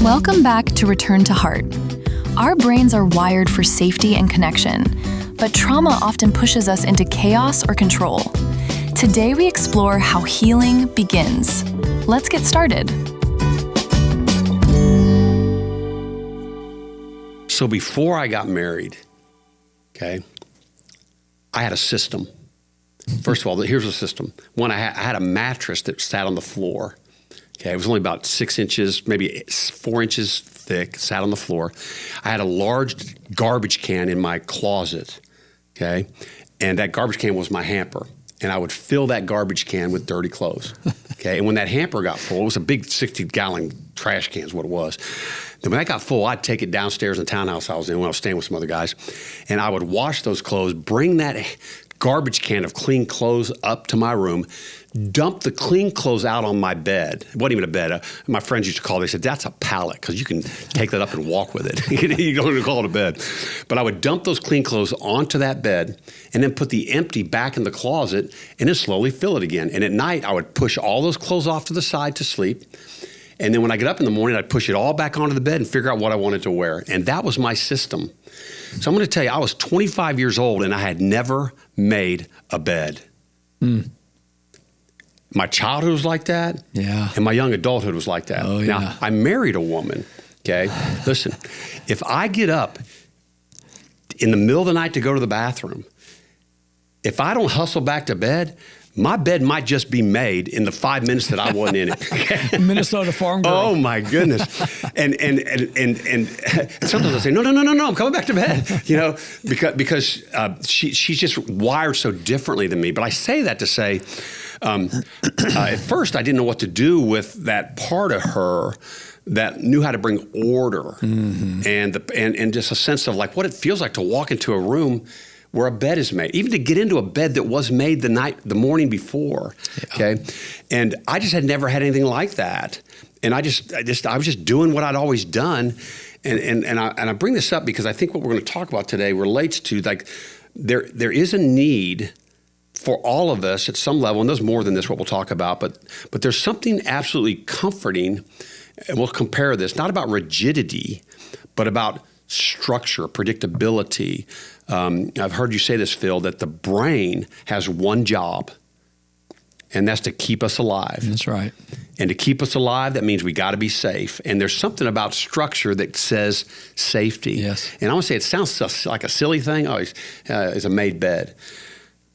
Welcome back to Return to Heart. Our brains are wired for safety and connection, but trauma often pushes us into chaos or control. Today we explore how healing begins. Let's get started. So before I got married, okay, I had a system. First of all, here's a system. One, I had a mattress that sat on the floor. Okay, it was only about 6 inches, maybe 4 inches thick, sat on the floor. I had a large garbage can in my closet, okay? And that garbage can was my hamper. And I would fill that garbage can with dirty clothes, okay? And when that hamper got full, it was a big 60-gallon trash can is what it was. Then when that got full, I'd take it downstairs in the townhouse I was in when I was staying with some other guys, and I would wash those clothes, bring that garbage can of clean clothes up to my room, dump the clean clothes out on my bed. It wasn't even a bed. My friends used to call it, they said, that's a pallet, because you can take that up and walk with it. You don't even call it a bed. But I would dump those clean clothes onto that bed and then put the empty back in the closet and then slowly fill it again. And at night, I would push all those clothes off to the side to sleep. And then when I get up in the morning, I'd push it all back onto the bed and figure out what I wanted to wear. And that was my system. So I'm going to tell you, I was 25 years old and I had never made a bed. My childhood was like that. Yeah. And my young adulthood was like that. Oh, yeah. Now, I married a woman, okay? Listen, if I get up in the middle of the night to go to the bathroom, if I don't hustle back to bed, my bed might just be made in the 5 minutes that I wasn't in it. Okay? Minnesota farm girl. Oh my goodness! And sometimes I say, no, I'm coming back to bed. You know, because she's just wired so differently than me. But I say that to say, at first I didn't know what to do with that part of her that knew how to bring order and just a sense of like what it feels like to walk into a room where a bed is made, even to get into a bed that was made the morning before, okay? And I just had never had anything like that. And I was just doing what I'd always done. And I bring this up because I think what we're going to talk about today relates to like, there is a need for all of us at some level, and there's more than this what we'll talk about, but there's something absolutely comforting, and we'll compare this, not about rigidity, but about structure, predictability. I've heard you say this, Phil, that the brain has one job, and that's to keep us alive. That's right. And to keep us alive, that means we got to be safe. And there's something about structure that says safety. Yes. And I want to say it sounds like a silly thing. Oh, it's a made bed.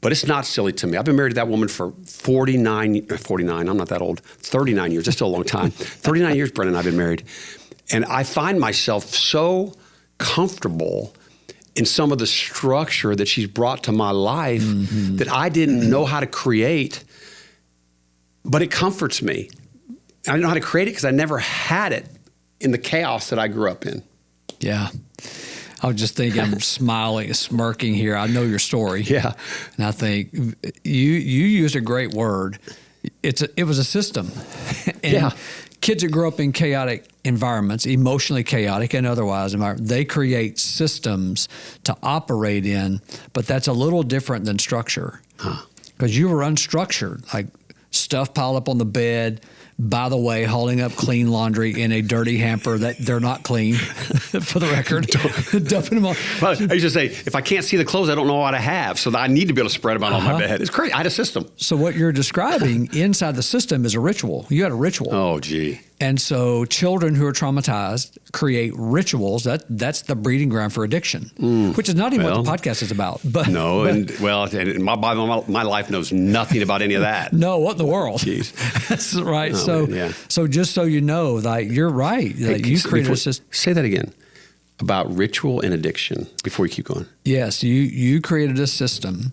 But it's not silly to me. I've been married to that woman for 49, I'm not that old, 39 years. That's still a long time. 39 years, Brennan, I've been married. And I find myself so comfortable in some of the structure that she's brought to my life that I didn't know how to create, but it comforts me. I don't know how to create it because I never had it in the chaos that I grew up in. Yeah. I was just thinking, I'm smiling, smirking here. I know your story. Yeah. And I think you used a great word. It was a system. And kids that grow up in chaotic environments, emotionally chaotic and otherwise, they create systems to operate in, but that's a little different than structure. Because you were unstructured, like stuff piled up on the bed, by the way, hauling up clean laundry in a dirty hamper that they're not clean, for the record. Dumping them on. Well, I used to say, if I can't see the clothes, I don't know what to have. So I need to be able to spread them out on my bed. It's crazy. I had a system. So what you're describing inside the system is a ritual. You had a ritual. Oh, gee. And so children who are traumatized create rituals. That's the breeding ground for addiction, which is not even what the podcast is about. But my life knows nothing about any of that. No, what in the world? Jeez. That's right. Oh, so just so you know, like you're right. Hey, you created a system. Say that again about ritual and addiction before we keep going. Yes, you created a system,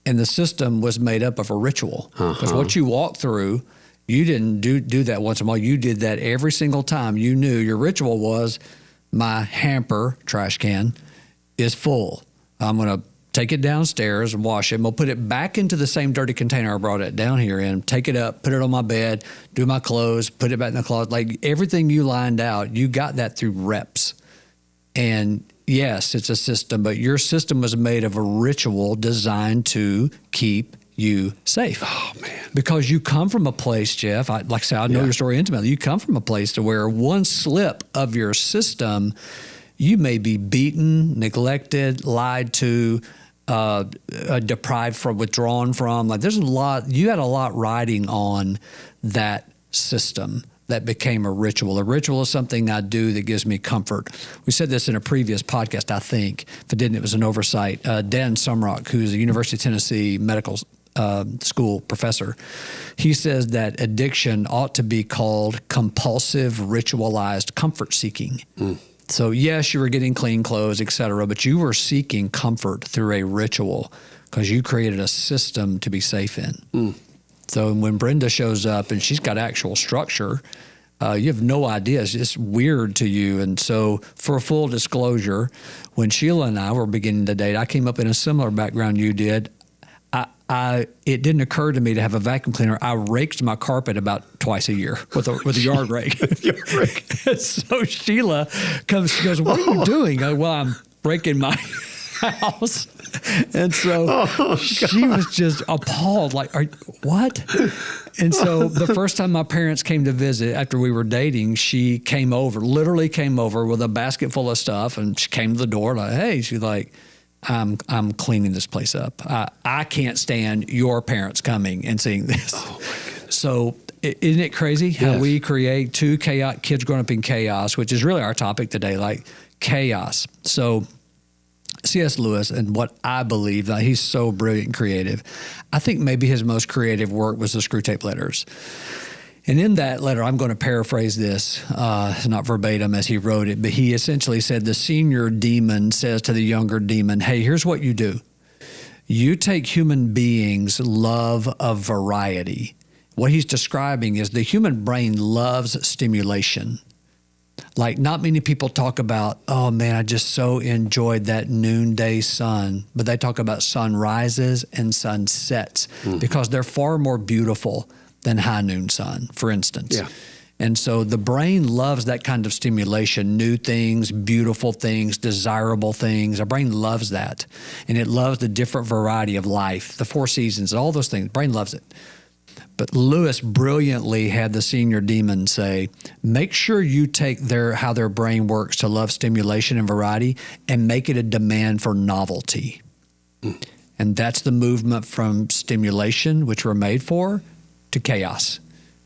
and the system was made up of a ritual. Because what you walked through, you didn't do that once in a while. You did that every single time. You knew your ritual was my hamper, trash can, is full. I'm going to take it downstairs and wash it. And we'll put it back into the same dirty container I brought it down here in, take it up, put it on my bed, do my clothes, put it back in the closet. Like everything you lined out, you got that through reps. And yes, it's a system, but your system was made of a ritual designed to keep you safe. Oh, man. Because you come from a place, Jeff, like I said, I know your story intimately. You come from a place to where one slip of your system, you may be beaten, neglected, lied to, deprived from, withdrawn from. Like there's a lot, you had a lot riding on that system that became a ritual. A ritual is something I do that gives me comfort. We said this in a previous podcast, I think. If it didn't, it was an oversight. Dan Sumrock, who's a University of Tennessee medical school professor, he says that addiction ought to be called compulsive, ritualized comfort seeking. So yes, you were getting clean clothes, et cetera, but you were seeking comfort through a ritual because you created a system to be safe in. So when Brenda shows up and she's got actual structure, you have no idea. It's just weird to you. And so for full disclosure, when Sheila and I were beginning to date, I came up in a similar background you did. It didn't occur to me to have a vacuum cleaner. I raked my carpet about twice a year with a yard rake. So Sheila comes, she goes, "What are you doing?" I go, "Well, I'm raking my house." And so she was just appalled, like, what? And so the first time my parents came to visit after we were dating, she literally came over with a basket full of stuff, and she came to the door like, "Hey," she's like, I'm cleaning this place up. I can't stand your parents coming and seeing this." Oh, my goodness. So isn't it crazy how we create two kids growing up in chaos, which is really our topic today, like chaos. So C.S. Lewis, and what I believe, that he's so brilliant and creative, I think maybe his most creative work was the Screwtape Letters. And in that letter, I'm going to paraphrase this, it's not verbatim as he wrote it, but he essentially said the senior demon says to the younger demon, "Hey, here's what you do. You take human beings' love of variety." What he's describing is the human brain loves stimulation. Like not many people talk about, "Oh man, I just so enjoyed that noonday sun," but they talk about sunrises and sunsets because they're far more beautiful than high noon sun, for instance. Yeah. And so the brain loves that kind of stimulation, new things, beautiful things, desirable things. Our brain loves that. And it loves the different variety of life, the four seasons, all those things. The brain loves it. But Lewis brilliantly had the senior demon say, make sure you take how their brain works to love stimulation and variety and make it a demand for novelty. And that's the movement from stimulation, which we're made for, to chaos.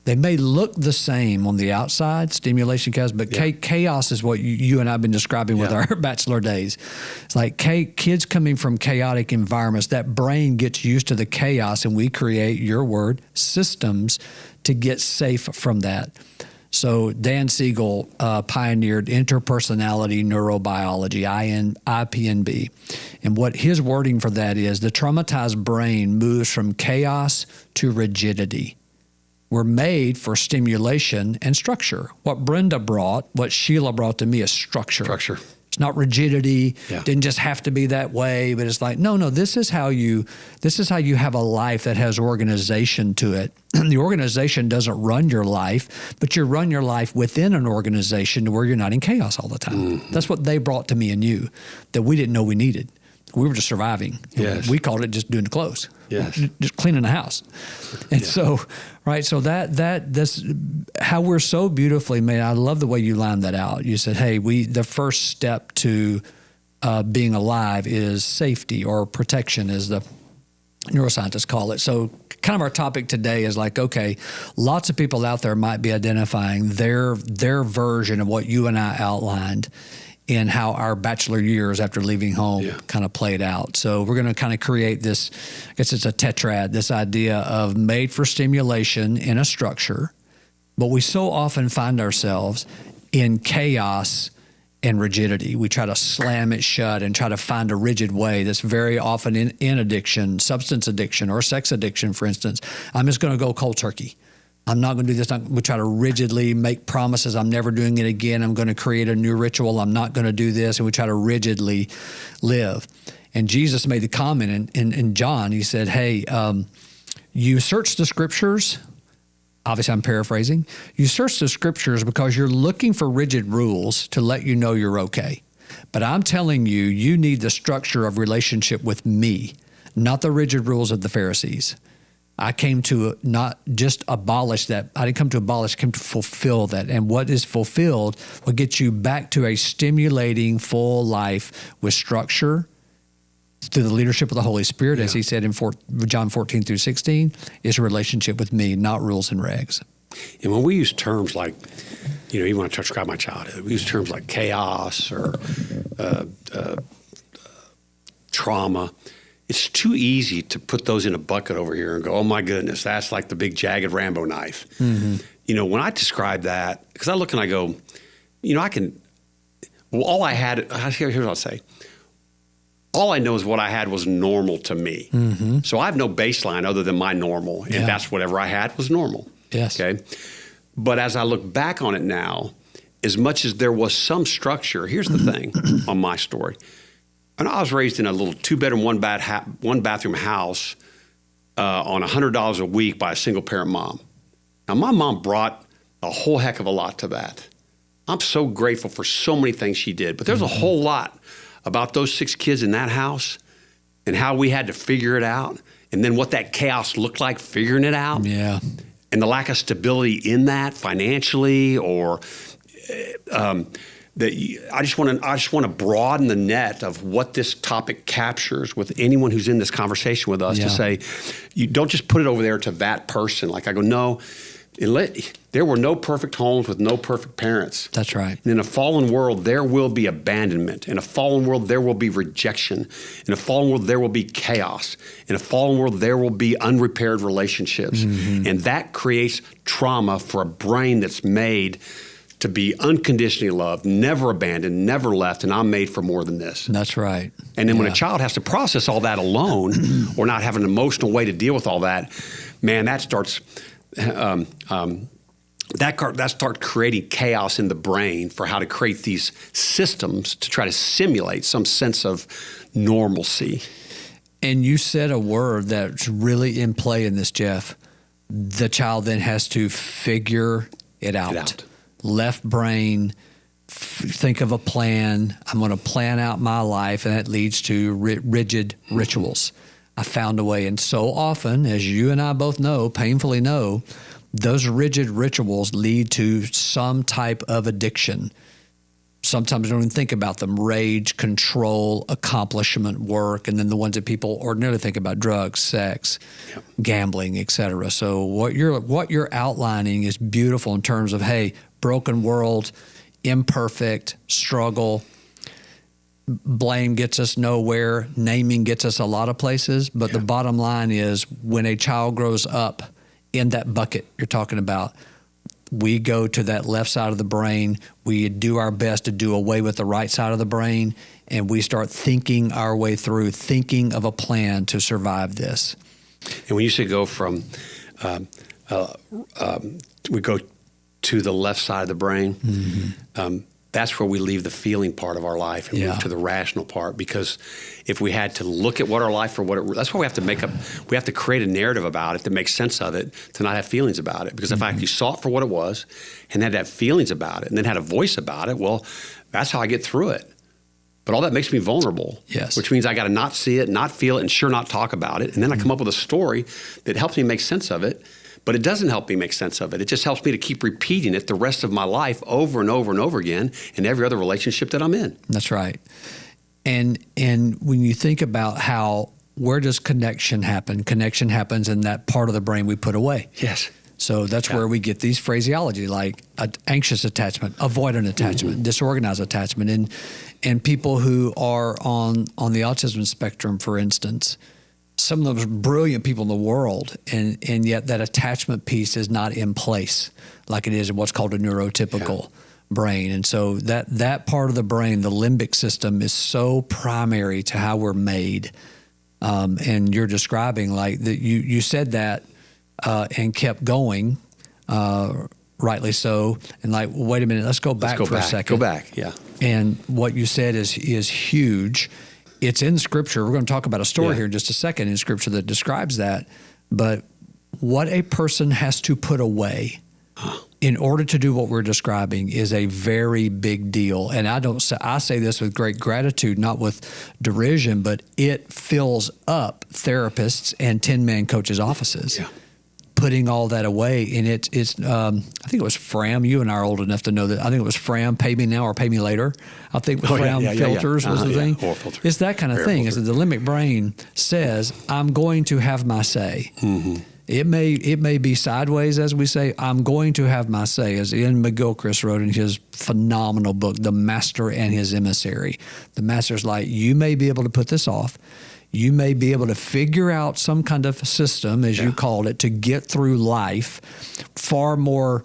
They may look the same on the outside, stimulation, chaos, but chaos is what you and I have been describing with our bachelor days. It's like kids coming from chaotic environments, that brain gets used to the chaos, and we create, your word, systems to get safe from that. So Dan Siegel pioneered interpersonality neurobiology, IPNB. And what his wording for that is, the traumatized brain moves from chaos to rigidity. We're made for stimulation and structure. What Brenda brought, what Sheila brought to me is structure. It's not rigidity. Didn't just have to be that way, but it's like, no, this is how you have a life that has organization to it. The organization doesn't run your life, but you run your life within an organization to where you're not in chaos all the time. That's what they brought to me and you that we didn't know we needed. We were just surviving. We called it just doing the clothes. Just cleaning the house. And so that's how we're so beautifully made. I love the way you lined that out. You said, hey, the first step to being alive is safety or protection, as the neuroscientists call it. So kind of our topic today is like, okay, lots of people out there might be identifying their version of what you and I outlined in how our bachelor years after leaving home kind of played out. So we're going to kind of create this, I guess it's a tetrad, this idea of made for stimulation in a structure, but we so often find ourselves in chaos and rigidity. We try to slam it shut and try to find a rigid way. That's very often in addiction, substance addiction or sex addiction, for instance. I'm just going to go cold turkey. I'm not going to do this. We try to rigidly make promises. I'm never doing it again. I'm going to create a new ritual. I'm not going to do this. And we try to rigidly live. And Jesus made the comment in John. He said, hey, you search the scriptures. Obviously, I'm paraphrasing. You search the scriptures because you're looking for rigid rules to let you know you're okay. But I'm telling you, you need the structure of relationship with me, not the rigid rules of the Pharisees. I came to not just abolish that. I didn't come to abolish, I came to fulfill that. And what is fulfilled will get you back to a stimulating, full life with structure through the leadership of the Holy Spirit, as he said in John 14-16, is a relationship with me, not rules and regs. And when we use terms like, even when I describe my childhood, we use terms like chaos or trauma. It's too easy to put those in a bucket over here and go, oh my goodness, that's like the big jagged Rambo knife. Mm-hmm. When I describe that, because I look and I go, all I had, here's what I'll say. All I know is what I had was normal to me. Mm-hmm. So I have no baseline other than my normal. And that's whatever I had was normal. Yes. Okay. But as I look back on it now, as much as there was some structure, here's the thing on my story. And I was raised in a little 2-bedroom, 1-bathroom house on $100 a week by a single-parent mom. Now, my mom brought a whole heck of a lot to that. I'm so grateful for so many things she did, but there's a whole lot about those 6 kids in that house and how we had to figure it out, and then what that chaos looked like figuring it out. Yeah. And the lack of stability in that financially, or I just want to broaden the net of what this topic captures with anyone who's in this conversation with us to say, you don't just put it over there to that person. Like I go, no, there were no perfect homes with no perfect parents. That's right. And in a fallen world, there will be abandonment. In a fallen world, there will be rejection. In a fallen world, there will be chaos. In a fallen world, there will be unrepaired relationships. Mm-hmm. And that creates trauma for a brain that's made to be unconditionally loved, never abandoned, never left, and I'm made for more than this. That's right. And then when a child has to process all that alone or not have an emotional way to deal with all that, man, that starts creating chaos in the brain for how to create these systems to try to simulate some sense of normalcy. And you said a word that's really in play in this, Jeff. The child then has to figure it out. Left brain, think of a plan. I'm going to plan out my life, and that leads to rigid rituals. I found a way. And so often, as you and I both know, painfully know, those rigid rituals lead to some type of addiction. Sometimes I don't even think about them: rage, control, accomplishment, work, and then the ones that people ordinarily think about: drugs, sex, gambling, etc. So what you're outlining is beautiful in terms of, hey, broken world, imperfect, struggle, blame gets us nowhere, naming gets us a lot of places. But the bottom line is, when a child grows up in that bucket you're talking about, we go to that left side of the brain. We do our best to do away with the right side of the brain, and we start thinking our way through, thinking of a plan to survive this. And when you say go from, we go to the left side of the brain, that's where we leave the feeling part of our life and move to the rational part. Because if we had to look at what our life that's why we have to create a narrative about it that makes sense of it, to not have feelings about it. Because if I actually saw it for what it was and had to have feelings about it and then had a voice about it, well, that's how I get through it. But all that makes me vulnerable, which means I got to not see it, not feel it, and sure not talk about it. And then I come up with a story that helps me make sense of it. But it doesn't help me make sense of it. It just helps me to keep repeating it the rest of my life over and over and over again in every other relationship that I'm in. That's right. And when you think about where does connection happen? Connection happens in that part of the brain we put away. Yes. So that's where we get these phraseology like anxious attachment, avoidant attachment, disorganized attachment. And people who are on the autism spectrum, for instance, some of the most brilliant people in the world, and yet that attachment piece is not in place like it is in what's called a neurotypical brain. And so that part of the brain, the limbic system, is so primary to how we're made. And you're describing like that. You said that and kept going, rightly so. And like, wait a minute, let's go back for a second. Go back, yeah. And what you said is huge. It's in Scripture. We're going to talk about a story here in just a second in Scripture that describes that. But what a person has to put away in order to do what we're describing is a very big deal. And I say this with great gratitude, not with derision, but it fills up therapists and 10-man coaches' offices. Yeah. Putting all that away, and it's I think it was Fram. You and I are old enough to know that. I think it was Fram, pay me now or pay me later. I think Fram filters was the thing. It's that kind of thing. Is that the limbic brain says, I'm going to have my say. Mm-hmm. It may be sideways, as we say. I'm going to have my say, as Ian McGilchrist wrote in his phenomenal book, The Master and His Emissary. The master's like, you may be able to put this off. You may be able to figure out some kind of system, as you called it, to get through life. Far more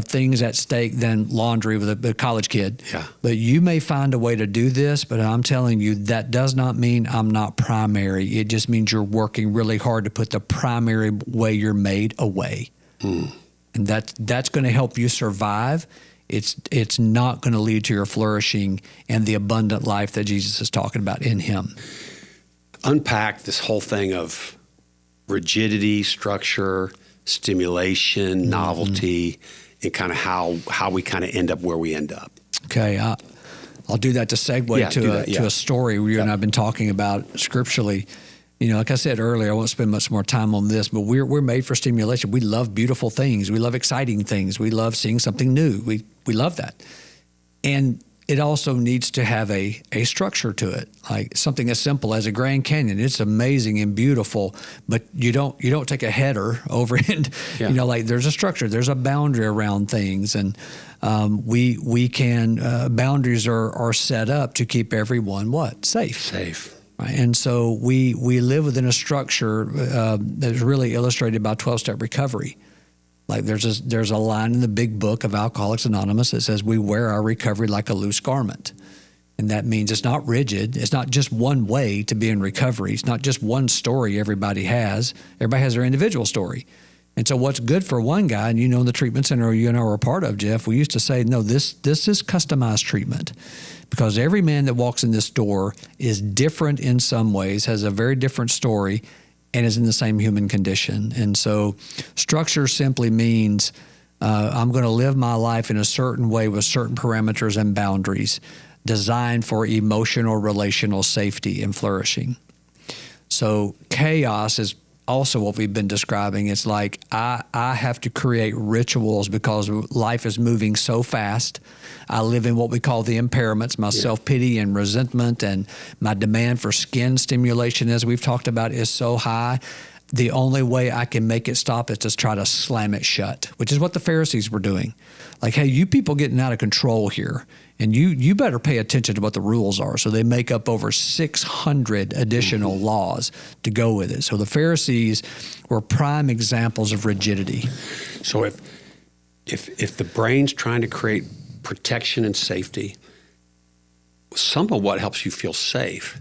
things at stake than laundry with a college kid. Yeah. But you may find a way to do this, but I'm telling you, that does not mean I'm not primary. It just means you're working really hard to put the primary way you're made away. And that's going to help you survive. It's not going to lead to your flourishing and the abundant life that Jesus is talking about in him. Unpack this whole thing of rigidity, structure, stimulation, novelty, and kind of how we kind of end up where we end up. Okay, I'll do that to segue to a story you and I have been talking about scripturally. You know, like I said earlier, I won't spend much more time on this, but we're made for stimulation. We love beautiful things. We love exciting things. We love seeing something new. We love that. And it also needs to have a structure to it, like something as simple as a Grand Canyon. It's amazing and beautiful, but you don't take a header over it. You know, like there's a structure, there's a boundary around things, and we can boundaries are set up to keep everyone safe. Right? And so we live within a structure that's really illustrated by 12-step recovery. Like there's a line in the big book of Alcoholics Anonymous that says we wear our recovery like a loose garment. And that means it's not rigid. It's not just one way to be in recovery. It's not just one story everybody has. Everybody has their individual story. And so what's good for one guy, and you know in the treatment center you and I were a part of, Jeff, we used to say, no, this is customized treatment. Because every man that walks in this door is different in some ways, has a very different story, and is in the same human condition. And so structure simply means I'm going to live my life in a certain way with certain parameters and boundaries designed for emotional, relational safety and flourishing. So chaos is also what we've been describing. It's like I have to create rituals because life is moving so fast. I live in what we call the impairments, my self-pity and resentment, and my demand for skin stimulation, as we've talked about, is so high. The only way I can make it stop is to try to slam it shut, which is what the Pharisees were doing. Like, hey, you people getting out of control here, and you better pay attention to what the rules are. So they make up over 600 additional laws to go with it. So the Pharisees were prime examples of rigidity. So if the brain's trying to create protection and safety, some of what helps you feel safe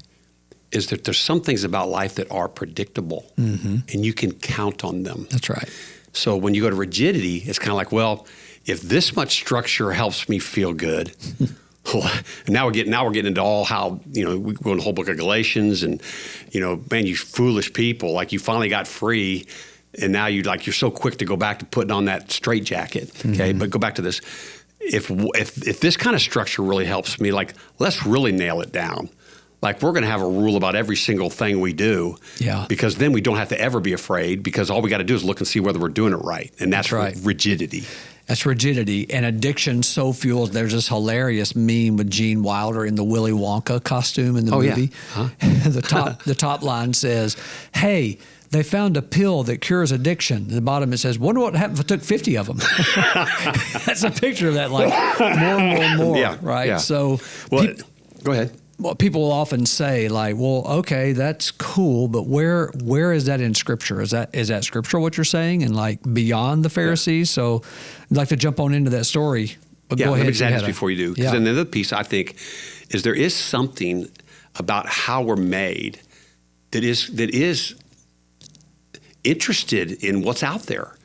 is that there's some things about life that are predictable, and you can count on them. That's right. So when you go to rigidity, it's kind of like, well, if this much structure helps me feel good, now we're getting into all how, you know, we go in the whole book of Galatians, and, you know, man, you foolish people, like you finally got free, and now you're so quick to go back to putting on that straitjacket. Okay, but go back to this. If this kind of structure really helps me, like, let's really nail it down. Like, we're going to have a rule about every single thing we do, because then we don't have to ever be afraid, because all we got to do is look and see whether we're doing it right. And that's right. Rigidity. That's rigidity. And addiction so fuels. There's this hilarious meme with Gene Wilder in the Willy Wonka costume in the movie. Yeah. The top line says, hey, they found a pill that cures addiction. At the bottom it says, wonder what happened if I took 50 of them. That's a picture of that, like more and more, right? Yeah. So, go ahead. Well, people will often say, like, well, okay, that's cool, but where is that in Scripture? Is that Scripture what you're saying? And like beyond the Pharisees? So I'd like to jump on into that story. But go ahead. Let me say this before you do. Because then the other piece, I think, is there is something about how we're made that is interested in what's out there.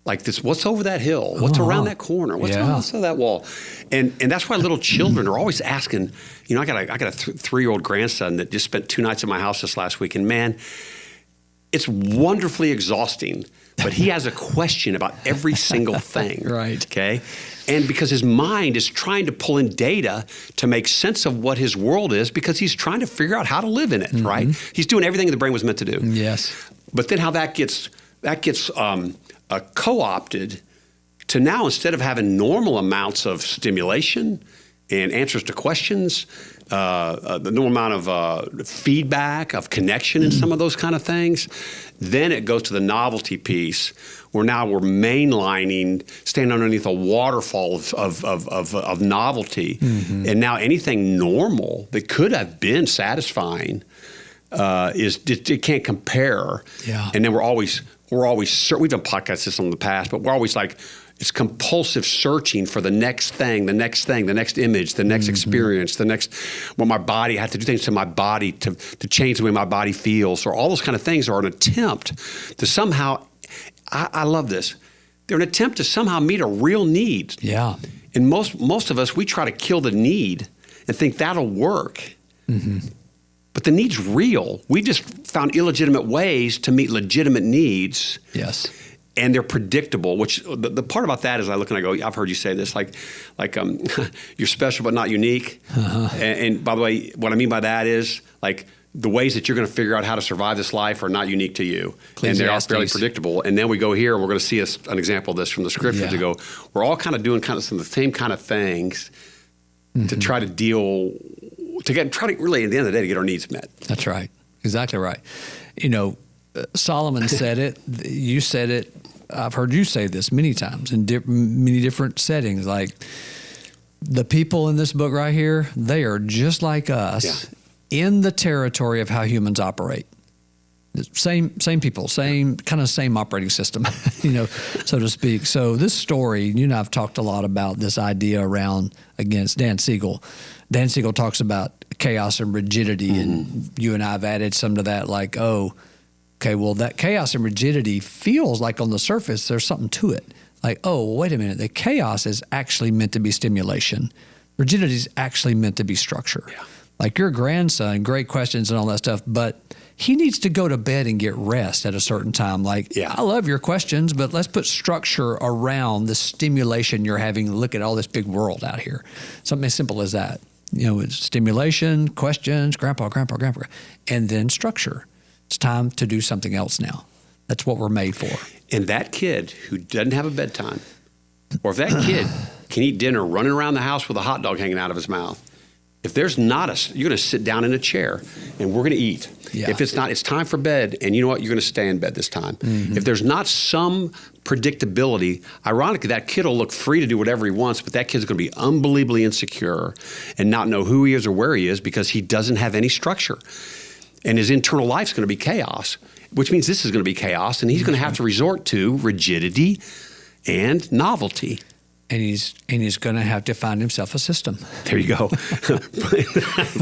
Like this, what's over that hill? What's around that corner? What's on that wall? And that's why little children are always asking. You know, I got a 3-year-old grandson that just spent 2 nights at my house this last week, and man, it's wonderfully exhausting but he has a question about every single thing. Right. Okay. And because his mind is trying to pull in data to make sense of what his world is, because he's trying to figure out how to live in it, right? He's doing everything the brain was meant to do. Yes. But then how that gets co-opted to now, instead of having normal amounts of stimulation and answers to questions, the normal amount of feedback, of connection and some of those kind of things, then it goes to the novelty piece, where now we're mainlining, standing underneath a waterfall of novelty. And now anything normal that could have been satisfying it can't compare. Yeah. And then we've done podcast this in the past, but we're always like, it's compulsive searching for the next thing, the next image, the next experience, my body, I have to do things to my body to change the way my body feels, or all those kind of things are an attempt to somehow, I love this, they're an attempt to somehow meet a real need. Yeah. And most of us, we try to kill the need and think that'll work. But the need's real. We just found illegitimate ways to meet legitimate needs. Yes. And they're predictable, which the part about that is I look and I go, I've heard you say this, like you're special but not unique. And by the way, what I mean by that is like the ways that you're going to figure out how to survive this life are not unique to you. And they are fairly predictable. And then we go here and we're going to see an example of this from the scripture to go, we're all kind of doing kind of some of the same kind of things to try to really at the end of the day to get our needs met. That's right. Exactly right. You know, Solomon said it, you said it, I've heard you say this many times in many different settings. Like the people in this book right here, they are just like us in the territory of how humans operate. Same people, same operating system, so to speak. So this story, you and I have talked a lot about this idea around, again, it's Dan Siegel. Dan Siegel talks about chaos and rigidity, and you and I have added some to that, like, okay, well, that chaos and rigidity feels like on the surface there's something to it. Like, wait a minute, the chaos is actually meant to be stimulation. Rigidity is actually meant to be structure. Yeah. Like your grandson, great questions and all that stuff, but he needs to go to bed and get rest at a certain time. Like, I love your questions, but let's put structure around the stimulation you're having. Look at all this big world out here. Something as simple as that. It's stimulation, questions, grandpa, and then structure. It's time to do something else now. That's what we're made for. And that kid who doesn't have a bedtime, or if that kid can eat dinner running around the house with a hot dog hanging out of his mouth, if there's not you're going to sit down in a chair and we're going to eat. Yeah. If it's not, it's time for bed, and you know what? You're going to stay in bed this time. If there's not some predictability, ironically, that kid will look free to do whatever he wants, but that kid's going to be unbelievably insecure and not know who he is or where he is because he doesn't have any structure. And his internal life's going to be chaos, which means this is going to be chaos, and he's going to have to resort to rigidity and novelty. And he's going to have to find himself a system. There you go.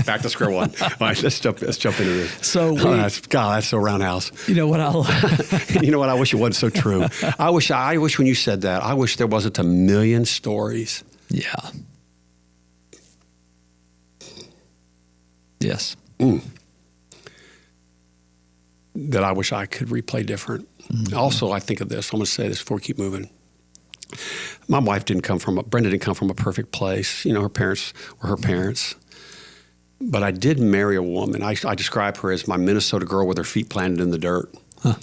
Back to square one. All right, let's jump into this. So that's so roundhouse. You know what? You know what? I wish it wasn't so true. I wish when you said that, I wish there wasn't a million stories. Yeah. Yes. That I wish I could replay different. Also, I think of this. I'm going to say this before we keep moving. My wife Brenda didn't come from a perfect place. Her parents were her parents. But I did marry a woman. I describe her as my Minnesota girl with her feet planted in the dirt. Huh.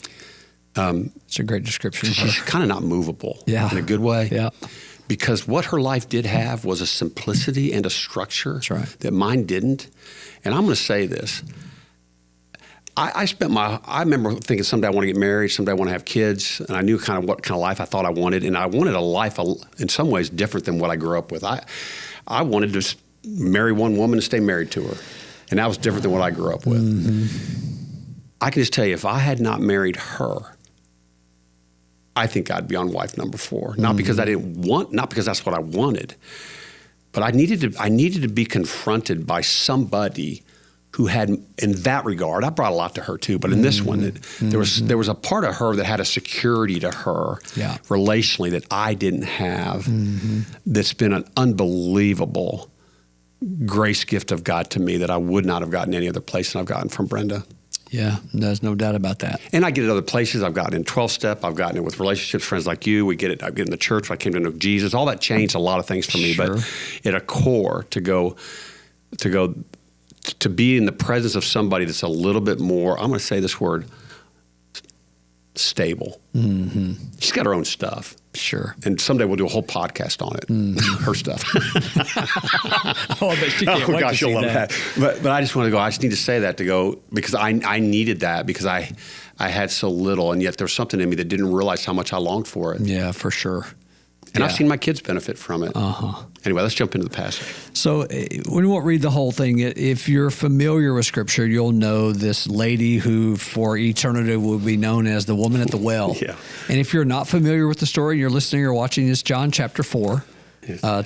It's a great description. She's kind of not movable in a good way. Yeah. Because what her life did have was a simplicity and a structure that mine didn't. And I'm going to say this. I remember thinking someday I want to get married, someday I want to have kids, and I knew kind of what kind of life I thought I wanted, and I wanted a life in some ways different than what I grew up with. I wanted to marry one woman and stay married to her, and that was different than what I grew up with. I can just tell you, if I had not married her, I think I'd be on wife number 4. Not because not because that's what I wanted, but I needed to be confronted by somebody who had, in that regard, I brought a lot to her too, but in this one, there was a part of her that had a security to her relationally that I didn't have. That's been an unbelievable grace gift of God to me that I would not have gotten any other place than I've gotten from Brenda. Yeah, there's no doubt about that. And I get it other places. I've gotten in 12-step. I've gotten it with relationships, friends like you. We get it. I get it in the church. I came to know Jesus. All that changed a lot of things for me. Sure. But at a core, to be in the presence of somebody that's a little bit more, I'm going to say this word, stable. Mm-hmm. She's got her own stuff. Sure. And someday we'll do a whole podcast on it. Her stuff. Oh, but she can't wait to she'll see love that. But I just want to go, I just need to say that to go, because I needed that, because I had so little, and yet there was something in me that didn't realize how much I longed for it. Yeah, for sure. And I've seen my kids benefit from it. Anyway, let's jump into the passage. So we won't read the whole thing. If you're familiar with Scripture, you'll know this lady who for eternity will be known as the woman at the well. Yeah. And if you're not familiar with the story, you're listening or watching this, John chapter 4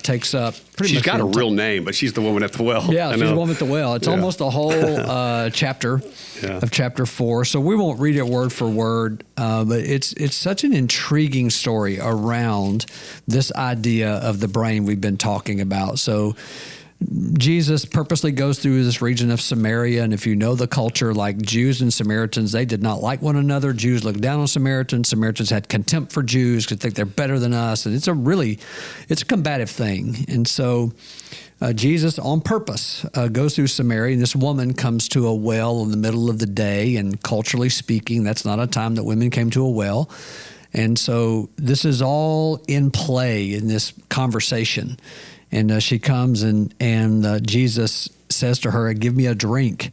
takes up pretty much. She's got a real name, but she's the woman at the well. Yeah, she's the woman at the well. It's almost a whole chapter of chapter 4. So we won't read it word for word, but it's such an intriguing story around this idea of the brain we've been talking about. So Jesus purposely goes through this region of Samaria, and if you know the culture, like Jews and Samaritans, they did not like one another. Jews looked down on Samaritans. Samaritans had contempt for Jews because they think they're better than us, and it's a combative thing. And so Jesus, on purpose, goes through Samaria, and this woman comes to a well in the middle of the day, and culturally speaking, that's not a time that women came to a well. And so this is all in play in this conversation. And she comes and Jesus says to her, "Give me a drink."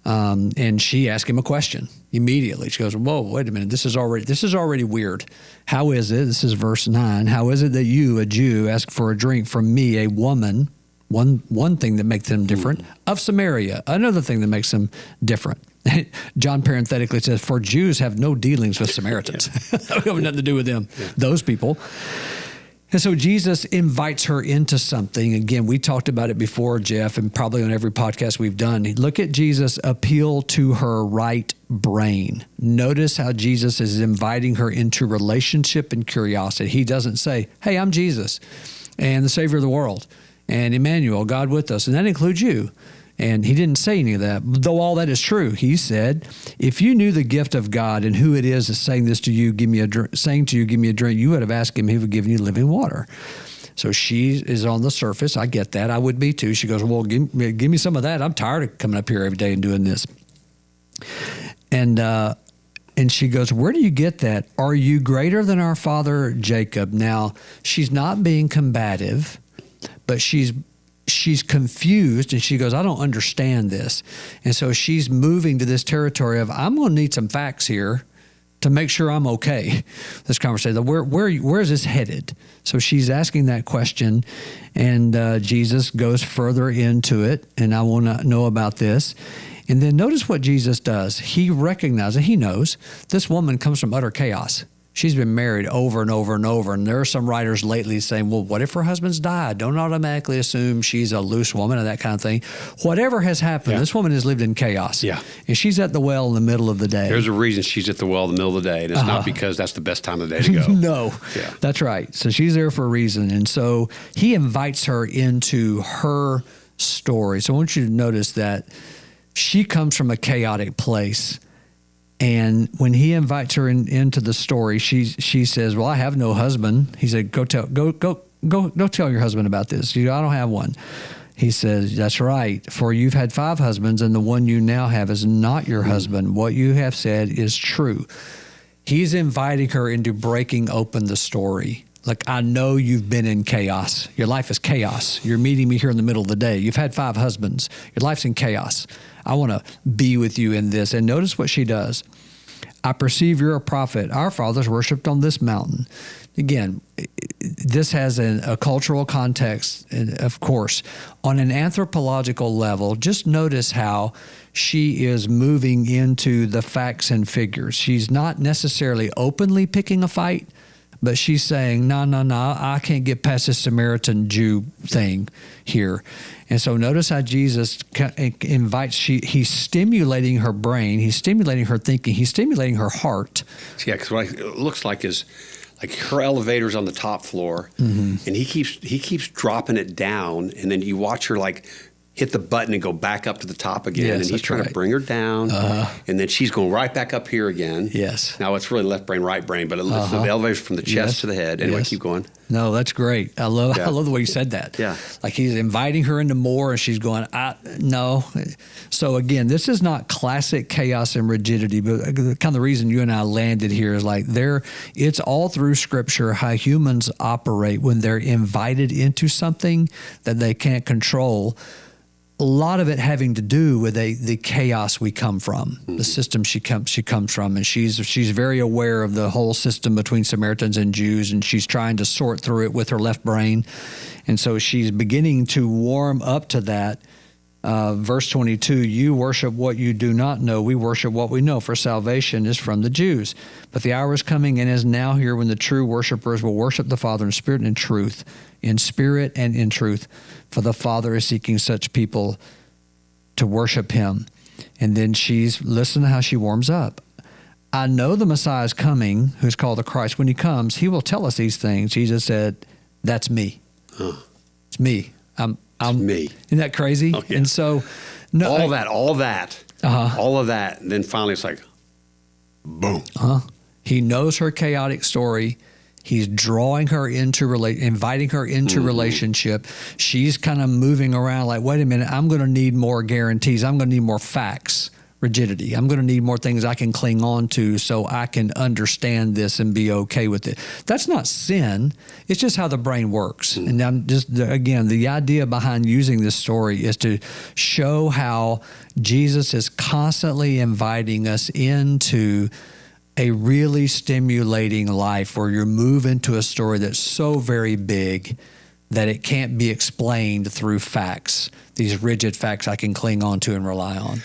And she asks him a question immediately. She goes, "Whoa, wait a minute. This is already weird. How is it?" This is verse 9. "How is it that you, a Jew, ask for a drink from me, a woman?" One thing that makes them different, of Samaria. Another thing that makes them different. John parenthetically says, "For Jews have no dealings with Samaritans." We have nothing to do with them, those people. And so Jesus invites her into something. Again, we talked about it before, Jeff, and probably on every podcast we've done. Look at Jesus appeal to her right brain. Notice how Jesus is inviting her into relationship and curiosity. He doesn't say, "Hey, I'm Jesus and the Savior of the world and Emmanuel, God with us," and that includes you. And he didn't say any of that, though all that is true. He said, "If you knew the gift of God and who it is that's saying this to you, saying to you, give me a drink, you would have asked him, he would give you living water." So she is on the surface. I get that. I would be too. She goes, "Well, give me some of that. I'm tired of coming up here every day and doing this." And she goes, "Where do you get that? Are you greater than our father Jacob?" Now, she's not being combative, but she's confused, and she goes, "I don't understand this." And so she's moving to this territory of, I'm going to need some facts here to make sure I'm okay. This conversation, where is this headed? So she's asking that question, and Jesus goes further into it, and I want to know about this. And then notice what Jesus does. He recognizes, he knows, this woman comes from utter chaos. She's been married over and over and over. And there are some writers lately saying, well, what if her husband's died? Don't automatically assume she's a loose woman or that kind of thing. Whatever has happened, this woman has lived in chaos. Yeah. And she's at the well in the middle of the day. There's a reason she's at the well in the middle of the day, and it's not because that's the best time of the day to go. No, Yeah. That's right. So she's there for a reason. And so he invites her into her story. So I want you to notice that she comes from a chaotic place. And when he invites her into the story, she says, "Well, I have no husband." He said, Go tell your husband about this. I don't have one." He says, "That's right. For you've had 5 husbands, and the one you now have is not your husband. What you have said is true." He's inviting her into breaking open the story. Like, I know you've been in chaos. Your life is chaos. You're meeting me here in the middle of the day. You've had 5 husbands. Your life's in chaos. I want to be with you in this. And notice what she does. "I perceive you're a prophet. Our fathers worshipped on this mountain." Again, this has a cultural context, of course. On an anthropological level, just notice how she is moving into the facts and figures. She's not necessarily openly picking a fight, but she's saying, no, I can't get past this Samaritan Jew thing here. And so notice how Jesus invites, he's stimulating her brain, he's stimulating her thinking, he's stimulating her heart. Yeah, because what it looks like is, like, her elevator's on the top floor, and he keeps dropping it down, and then you watch her, like, hit the button and go back up to the top again. Yes, and he's that's trying right. to bring her down. And then she's going right back up here again. Yes. Now it's really left brain, right brain, but it's the elevation from the chest to the head. Anyway, keep going. No, that's great. I love the way you said that. Yeah. Like he's inviting her into more and she's going, no. So again, this is not classic chaos and rigidity, but kind of the reason you and I landed here is like it's all through Scripture how humans operate when they're invited into something that they can't control. A lot of it having to do with the chaos we come from, the system she comes from, and she's very aware of the whole system between Samaritans and Jews, and she's trying to sort through it with her left brain, and so she's beginning to warm up to that. Verse 22, you worship what you do not know. We worship what we know, for salvation is from the Jews. But the hour is coming and is now here when the true worshipers will worship the Father in spirit and in spirit and in truth. For the Father is seeking such people to worship him. And then listen to how she warms up. I know the Messiah is coming, who's called the Christ. When he comes, he will tell us these things. Jesus said, that's me. It's me. It's me. Isn't that crazy? Oh, yeah. And so, all of that. And then finally it's like, boom. He knows her chaotic story. He's drawing her into inviting her into relationship. She's kind of moving around like, wait a minute, I'm going to need more guarantees. I'm going to need more facts, rigidity. I'm going to need more things I can cling on to so I can understand this and be okay with it. That's not sin. It's just how the brain works. And I'm again, the idea behind using this story is to show how Jesus is constantly inviting us into a really stimulating life where you move into a story that's so very big that it can't be explained through facts, these rigid facts I can cling on to and rely on.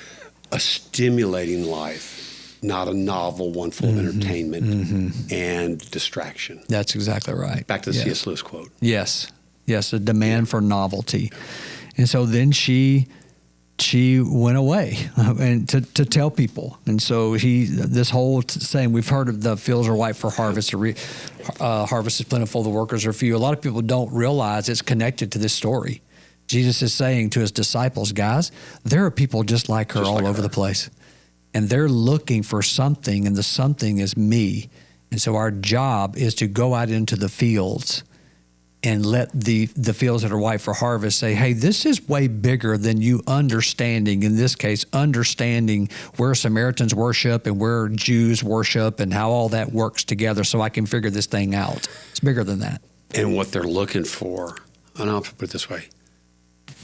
A stimulating life, not a novel one full of entertainment and distraction. That's exactly right. Back to the C.S. Lewis quote. Yes, a demand for novelty. And so then she went away and to tell people. And so this whole saying, we've heard of the fields are white for harvest, harvest is plentiful, the workers are few. A lot of people don't realize it's connected to this story. Jesus is saying to his disciples, guys, there are people just like her all over the place. And they're looking for something, and the something is me. And so our job is to go out into the fields and let the fields that are white for harvest say, hey, this is way bigger than you understanding, in this case, understanding where Samaritans worship and where Jews worship and how all that works together so I can figure this thing out. It's bigger than that. And what they're looking for, and I'll put it this way,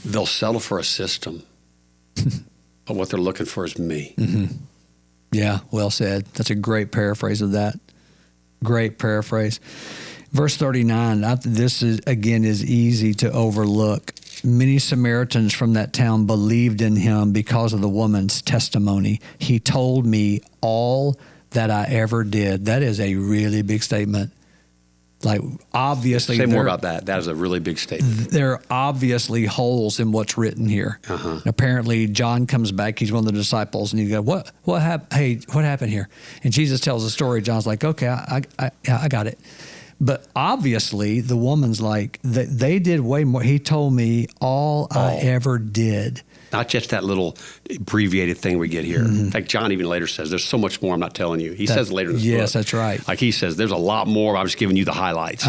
they'll settle for a system, but what they're looking for is me. Yeah, well said. That's a great paraphrase of that. Great paraphrase. Verse 39, this is easy to overlook. Many Samaritans from that town believed in him because of the woman's testimony. He told me all that I ever did. That is a really big statement. Like, obviously, say more about that. That is a really big statement. There are obviously holes in what's written here. Apparently, John comes back. He's one of the disciples, and he goes, "What happened? Hey, what happened here?" And Jesus tells a story. John's like, "Okay, I got it." But obviously, the woman's like, they did way more. He told me all I ever did. Not just that little abbreviated thing we get here. In fact, John even later says, there's so much more I'm not telling you. He says later in this book. Yes, that's right. Like he says, there's a lot more. I'm just giving you the highlights.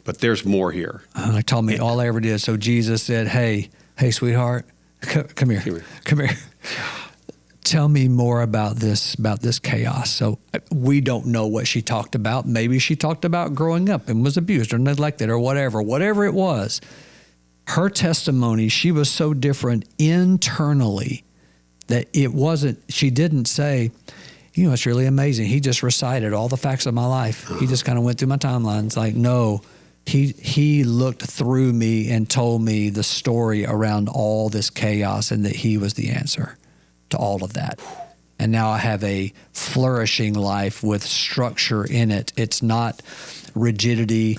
But there's more here. He told me all I ever did. So Jesus said, hey, sweetheart, come here. Come here. Tell me more about this chaos. So we don't know what she talked about. Maybe she talked about growing up and was abused or neglected or whatever it was. Her testimony, she was so different internally that she didn't say, it's really amazing. He just recited all the facts of my life. He just kind of went through my timeline. It's like, no, he looked through me and told me the story around all this chaos and that he was the answer to all of that. And now I have a flourishing life with structure in it. It's not rigidity.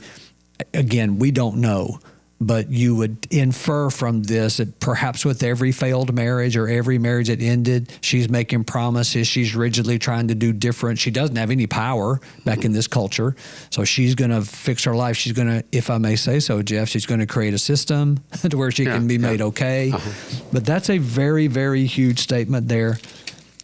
Again, we don't know. But you would infer from this that perhaps with every failed marriage or every marriage that ended, she's making promises. She's rigidly trying to do different. She doesn't have any power back in this culture. So she's going to fix her life. She's going to, if I may say so, Jeff, she's going to create a system to where she can be made okay. But that's a very, very huge statement there.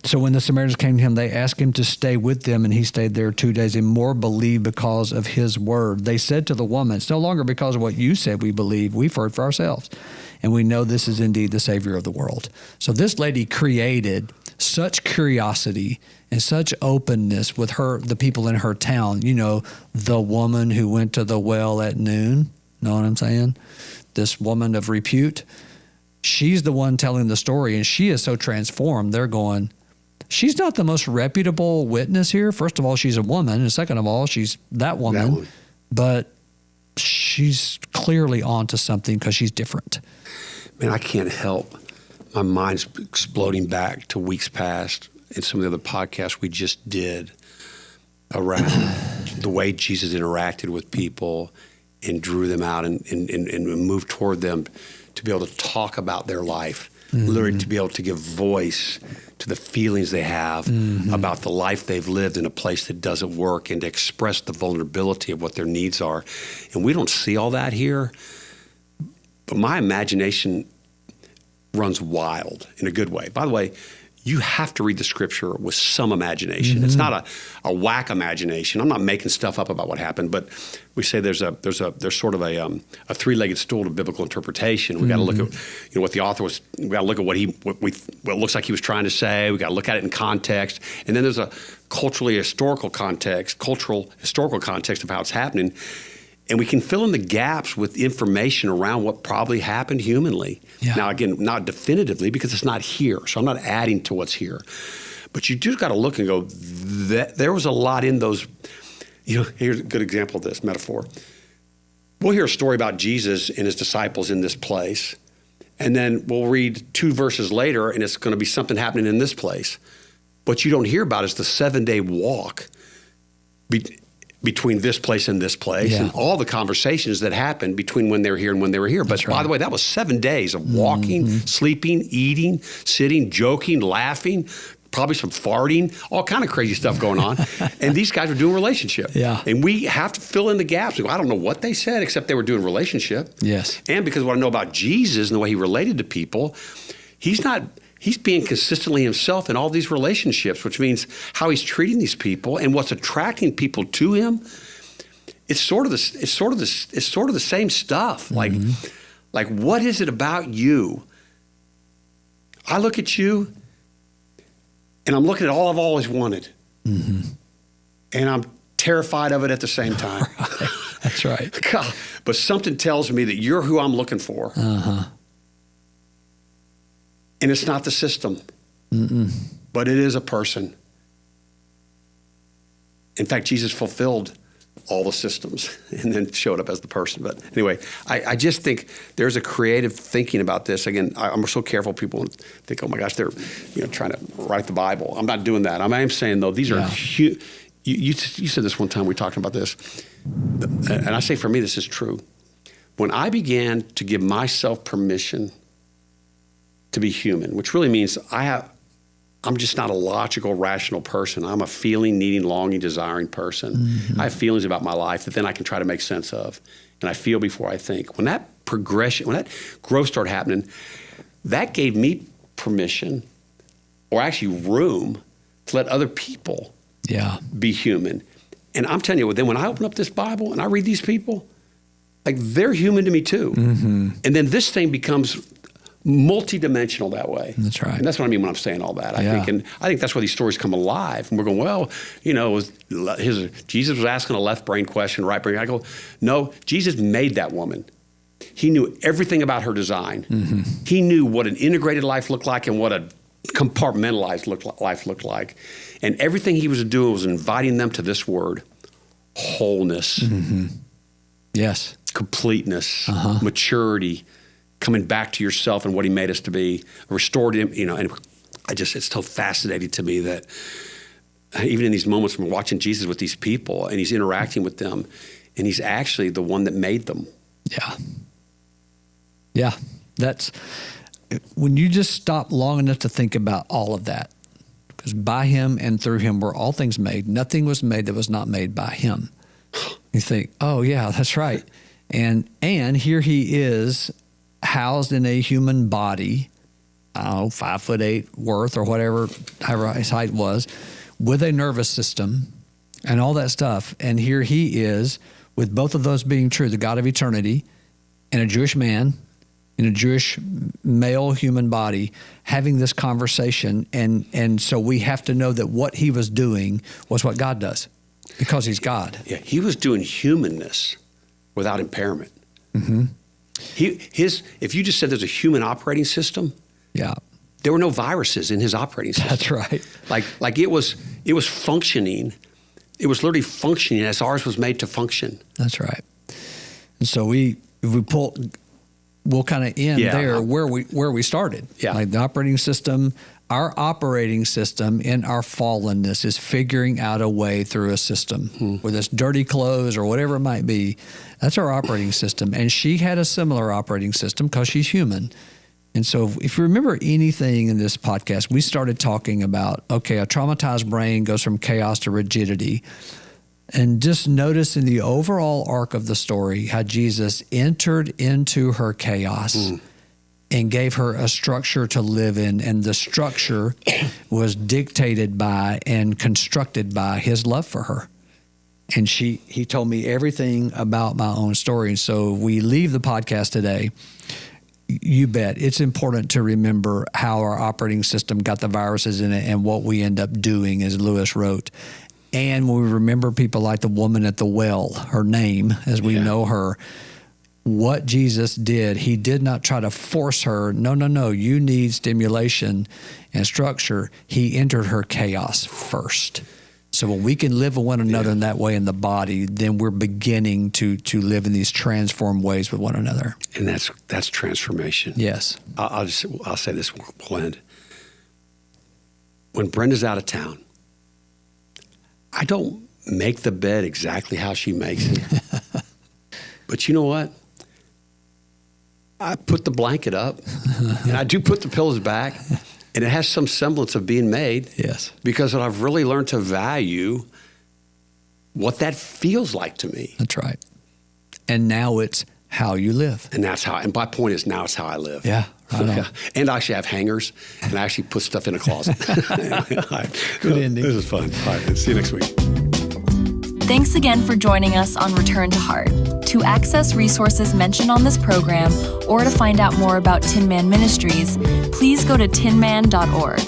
So when the Samaritans came to him, they asked him to stay with them, and he stayed there 2 days, and more believed because of his word. They said to the woman, it's no longer because of what you said we believe. We've heard for ourselves, and we know this is indeed the Savior of the world. So this lady created such curiosity and such openness with the people in her town. You know, the woman who went to the well at noon, know what I'm saying? This woman of repute. She's the one telling the story, and she is so transformed. They're going, she's not the most reputable witness here. First of all, she's a woman. And second of all, she's that woman. But she's clearly onto something because she's different. Man, I can't help. My mind's exploding back to weeks past and some of the other podcasts we just did around the way Jesus interacted with people and drew them out and moved toward them to be able to talk about their life. Literally to be able to give voice to the feelings they have about the life they've lived in a place that doesn't work, and to express the vulnerability of what their needs are. And we don't see all that here, but my imagination runs wild in a good way. By the way, you have to read the scripture with some imagination. It's not a whack imagination. I'm not making stuff up about what happened, but we say there's sort of a three-legged stool to biblical interpretation. We got to look at what the author was. We got to look at what it looks like he was trying to say. We got to look at it in context, and then there's a cultural historical context of how it's happening. And we can fill in the gaps with information around what probably happened humanly. Yeah. Now, again, not definitively because it's not here. So I'm not adding to what's here. But you just got to look and go, there was a lot in those. You know, here's a good example of this metaphor. We'll hear a story about Jesus and his disciples in this place. And then we'll read 2 verses later and it's going to be something happening in this place. What you don't hear about is the 7-day walk between this place and this place, and all the conversations that happened between when they were here and when they were here. But by the way, that was 7 days of walking, sleeping, eating, sitting, joking, laughing, probably some farting, all kind of crazy stuff going on. And these guys were doing relationship. Yeah. And we have to fill in the gaps. I don't know what they said, except they were doing relationship. Yes. And because what I know about Jesus and the way he related to people, he's being consistently himself in all these relationships, which means how he's treating these people and what's attracting people to him. It's sort of the same stuff. Like what is it about you? I look at you and I'm looking at all I've always wanted. And I'm terrified of it at the same time. Right. That's right. God, but something tells me that you're who I'm looking for. And it's not the system, but it is a person. In fact, Jesus fulfilled all the systems and then showed up as the person. But anyway, I just think there's a creative thinking about this. Again, I'm so careful. People think, oh my gosh, they're trying to write the Bible. I'm not doing that. I am saying, though, these are huge. You said this one time, we talked about this. And I say, for me, this is true. When I began to give myself permission to be human, which really means I'm just not a logical, rational person. I'm a feeling, needing, longing, desiring person. I have feelings about my life that then I can try to make sense of. And I feel before I think. When that growth started happening, that gave me permission, or actually room, to let other people be human. And I'm telling you, then when I open up this Bible and I read these people, like they're human to me too. And then this thing becomes multidimensional that way. That's right. And that's what I mean when I'm saying all that. I think that's where these stories come alive. And we're going, well, Jesus was asking a left brain question, right brain. I go, no, Jesus made that woman. He knew everything about her design. He knew what an integrated life looked like and what a compartmentalized life looked like. And everything he was doing was inviting them to this word, wholeness. Yes. Completeness, maturity, coming back to yourself and what he made us to be, restored him, and it's so fascinating to me that even in these moments when we're watching Jesus with these people and he's interacting with them and he's actually the one that made them. Yeah. Yeah, that's when you just stop long enough to think about all of that. Because by him and through him were all things made. Nothing was made that was not made by him. You think, oh yeah, that's right. And here he is housed in a human body, I don't know, 5'8" worth or whatever, however his height was, with a nervous system and all that stuff. And here he is with both of those being true, the God of eternity and a Jewish man in a Jewish male human body having this conversation. And so we have to know that what he was doing was what God does because he's God. Yeah, he was doing humanness without impairment. Mm-hmm. If you just said there's a human operating system, yeah, there were no viruses in his operating system. That's right. Like it was functioning. It was literally functioning as ours was made to function. That's right. And so we'll kind of end there where we started. Yeah. Like the operating system, our operating system in our fallenness is figuring out a way through a system, whether it's dirty clothes or whatever it might be. That's our operating system. And she had a similar operating system because she's human. And so if you remember anything in this podcast, we started talking about, okay, a traumatized brain goes from chaos to rigidity. And just notice in the overall arc of the story how Jesus entered into her chaos and gave her a structure to live in. And the structure was dictated by and constructed by his love for her. And he told me everything about my own story. And so we leave the podcast today. You bet. It's important to remember how our operating system got the viruses in it and what we end up doing, as Lewis wrote. And when we remember people like the woman at the well, her name, as we know her, what Jesus did, he did not try to force her. No, you need stimulation and structure. He entered her chaos first. So when we can live with one another in that way in the body, then we're beginning to live in these transformed ways with one another. And that's transformation. Yes. I'll say this, we'll end. When Brenda's out of town, I don't make the bed exactly how she makes it. But you know what? I put the blanket up and I do put the pillows back. And it has some semblance of being made. Yes. Because I've really learned to value what that feels like to me. That's right. And now it's how you live. And my point is now it's how I live. Yeah. Right on. And I actually have hangers and I actually put stuff in a closet. Good ending. This is fun. All right. See you next week. Thanks again for joining us on Return to Heart. To access resources mentioned on this program or to find out more about Tin Man Ministries, please go to tinman.org.